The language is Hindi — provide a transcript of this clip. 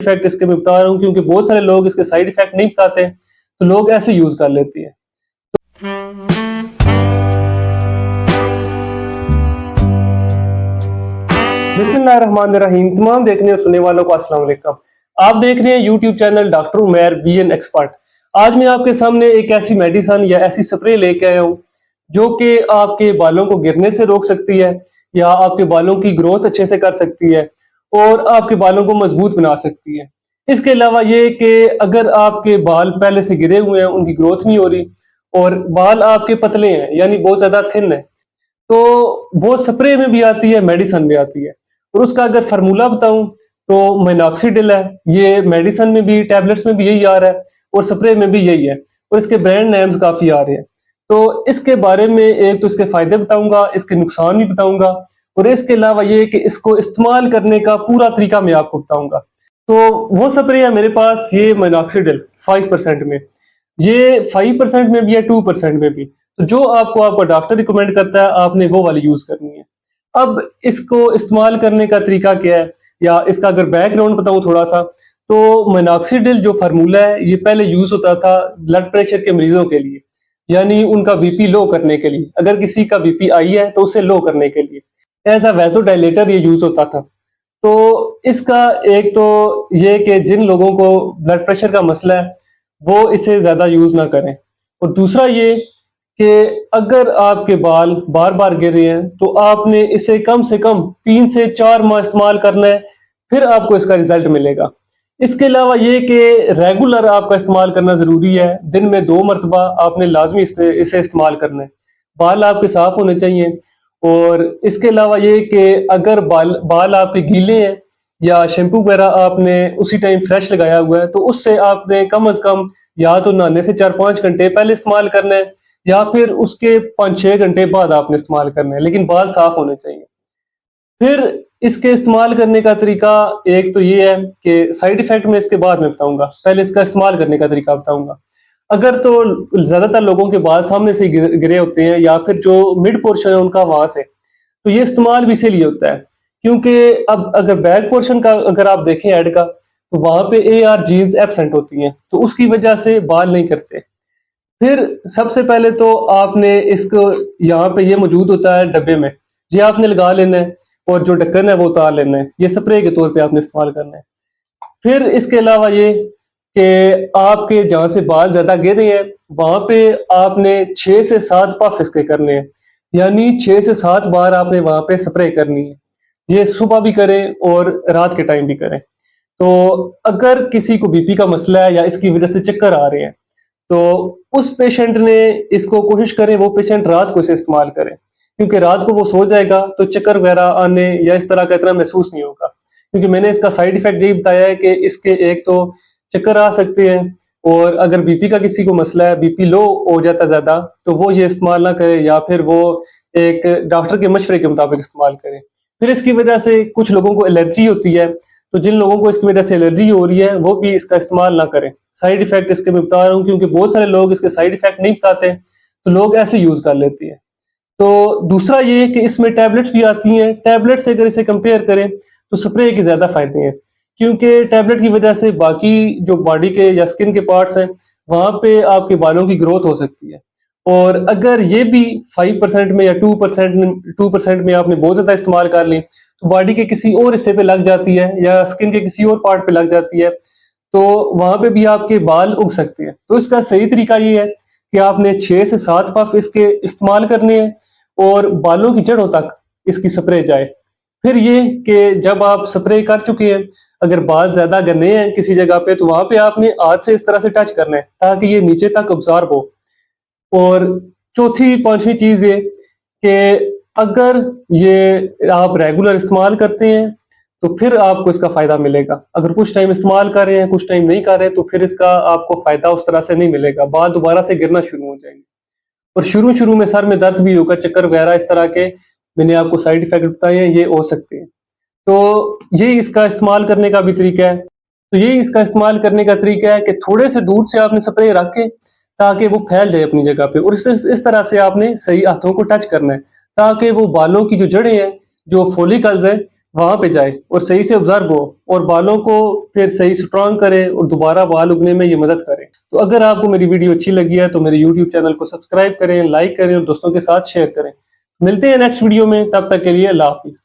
इफेक्ट इसके मैं बता रहा हूँ क्योंकि बहुत सारे लोग इसके साइड इफेक्ट नहीं बताते, तो लोग ऐसे यूज कर लेते हैं। बिस्मिल्लाहिर्रहमानिर्रहीम। तमाम देखने और सुनने वालों को अस्सलाम वालेकुम। आप देख रहे हैं YouTube channel doctor Umair BN expert. आज मैं आपके सामने एक ऐसी मेडिसिन या ऐसी स्प्रे लेके आया हूँ जो कि आपके बालों को गिरने से रोक सकती है या आपके बालों की ग्रोथ अच्छे से कर सकती है और आपके बालों को मजबूत बना सकती है। इसके अलावा ये कि अगर आपके बाल पहले से गिरे हुए हैं, उनकी ग्रोथ नहीं हो रही और बाल आपके पतले हैं यानी बहुत ज्यादा थिन है, तो वो स्प्रे में भी आती है, मेडिसिन में आती है। और उसका अगर फार्मूला बताऊं तो मिनॉक्सिडिल है। ये मेडिसिन में भी, टैबलेट्स में भी यही आ रहा है और स्प्रे में भी यही है और इसके ब्रांड नेम्स काफी आ रहे हैं। तो इसके बारे में एक तो इसके फायदे बताऊंगा, इसके नुकसान भी बताऊंगा और इसके अलावा ये कि इसको इस्तेमाल करने का पूरा तरीका मैं आपको बताऊंगा। तो वो स्प्रे है मेरे पास, ये मिनॉक्सिडिल 5% में, ये 5% में भी है, 2% में भी। तो जो आपको आपका डॉक्टर रिकमेंड करता है आपने वो वाली यूज करनी है। अब इसको इस्तेमाल करने का तरीका क्या है या इसका अगर बैकग्राउंड बताऊं थोड़ा सा, तो मिनॉक्सिडिल जो फार्मूला है ये पहले यूज होता था ब्लड प्रेशर के मरीजों के लिए, यानी उनका बीपी लो करने के लिए। अगर किसी का बीपी आई है तो उसे लो करने के लिए एज अ वैसोडाइलेटर ये यूज होता था। तो इसका एक तो ये कि जिन लोगों को ब्लड प्रेशर का मसला है वो इसे ज्यादा यूज ना करें, और दूसरा ये कि अगर आपके बाल बार बार गिर रहे हैं तो आपने इसे कम से कम 3 से 4 माह इस्तेमाल करना है, फिर आपको इसका रिजल्ट मिलेगा। इसके अलावा ये कि रेगुलर आपका इस्तेमाल करना जरूरी है, दिन में 2 मरतबा आपने लाजमी इसे इस्तेमाल करना है। बाल आपके साफ होने चाहिए। और इसके अलावा ये कि अगर बाल आपके गीले हैं या शैम्पू वगैरह आपने उसी टाइम फ्रेश लगाया हुआ है तो उससे आपने कम अज कम या तो नहाने से 4-5 घंटे पहले इस्तेमाल करना है या फिर उसके 5-6 घंटे बाद आपने इस्तेमाल करना है, लेकिन बाल साफ होने चाहिए। फिर इसके इस्तेमाल करने का तरीका एक तो ये है कि साइड इफेक्ट में इसके बाद में बताऊंगा, पहले इसका इस्तेमाल करने का तरीका बताऊंगा। अगर तो ज्यादातर लोगों के बाल सामने से गिरे होते हैं या फिर जो मिड पोर्शन है उनका वहां से, तो ये इस्तेमाल भी इसीलिए होता है क्योंकि अब अगर बैक पोर्शन का अगर आप देखें ऐड का, तो वहां पे AR जीन्स एब्सेंट होती हैं, तो उसकी वजह से बाल नहीं करते। फिर सबसे पहले तो आपने इसको, यहाँ पे ये मौजूद होता है डब्बे में, ये आपने लगा लेना है और जो ढक्कन है वो उतार लेना है, ये स्प्रे के तौर पे आपने इस्तेमाल करना है। फिर इसके अलावा ये कि आपके जहां से बाल ज्यादा गिर रहे हैं वहां पे आपने 6 से 7 पफ इसके करने हैं, यानी 6 से 7 बार आपने वहां पे स्प्रे करनी है। ये सुबह भी करें और रात के टाइम भी करें। तो अगर किसी को बीपी का मसला है या इसकी वजह से चक्कर आ रहे हैं तो उस पेशेंट ने इसको कोशिश करें, वो पेशेंट रात को इसे इस्तेमाल करें क्योंकि रात को वो सो जाएगा तो चक्कर वगैरह आने या इस तरह का इतना महसूस नहीं होगा। क्योंकि मैंने इसका साइड इफेक्ट यही बताया है कि इसके एक तो चक्कर आ सकते हैं, और अगर बीपी का किसी को मसला है, बीपी लो हो जाता ज्यादा, तो वो ये इस्तेमाल ना करे या फिर वो एक डॉक्टर के मशवरे के मुताबिक इस्तेमाल करे। फिर इसकी वजह से कुछ लोगों को एलर्जी होती है, तो जिन लोगों को इसकी वजह से एलर्जी हो रही है वो भी इसका इस्तेमाल ना करें। साइड इफेक्ट इसके मैं बता रहा हूँ क्योंकि बहुत सारे लोग इसके साइड इफेक्ट नहीं बताते, तो लोग ऐसे यूज कर लेते हैं। तो दूसरा ये कि इसमें टैबलेट्स भी आती हैं। टैबलेट से अगर इसे कंपेयर करें तो स्प्रे के ज्यादा फायदे हैं क्योंकि टैबलेट की वजह से बाकी जो बॉडी के या स्किन के पार्ट्स हैं वहां पे आपके बालों की ग्रोथ हो सकती है। और अगर ये भी 5% में या 2% में आपने बहुत ज्यादा इस्तेमाल कर ली तो बॉडी के किसी और हिस्से पे लग जाती है या स्किन के किसी और पार्ट पे लग जाती है, तो वहां पे भी आपके बाल उग सकते हैं। तो इसका सही तरीका ये है कि आपने 6 से 7 पफ इसके इस्तेमाल करने हैं और बालों की जड़ों तक इसकी स्प्रे जाए। फिर ये कि जब आप स्प्रे कर चुके हैं, अगर बाल ज्यादा घने हैं किसी जगह पे तो वहां पे आपने हाथ से इस तरह से टच करना है ताकि ये नीचे तक ऑब्जॉर्ब हो। और चौथी पांचवी चीज ये कि अगर ये आप रेगुलर इस्तेमाल करते हैं तो फिर आपको इसका फायदा मिलेगा। अगर कुछ टाइम इस्तेमाल कर रहे हैं, कुछ टाइम नहीं कर रहे तो फिर इसका आपको फायदा उस तरह से नहीं मिलेगा, बाल दोबारा से गिरना शुरू हो जाएंगे और शुरू शुरू में सर में दर्द भी होगा, चक्कर वगैरह इस तरह के मैंने आपको साइड इफेक्ट बताए हैं ये हो सकते हैं। तो ये इसका इस्तेमाल करने का भी तरीका है। तो ये इसका इस्तेमाल करने का तरीका है कि थोड़े से दूर से आपने स्प्रे रख के ताकि वो फैल जाए अपनी जगह पे, और इस तरह से आपने सही हाथों को टच करना है ताकि वो बालों की जो जड़ें हैं, जो फॉलिकल्स हैं, वहां पे जाए और सही से ऑब्जर्व हो और बालों को फिर सही स्ट्रांग करे और दोबारा बाल उगने में ये मदद करे। तो अगर आपको मेरी वीडियो अच्छी लगी है तो मेरे यूट्यूब चैनल को सब्सक्राइब करें, लाइक करें और दोस्तों के साथ शेयर करें। मिलते हैं नेक्स्ट वीडियो में, तब तक के लिए अल्लाह हाफिज।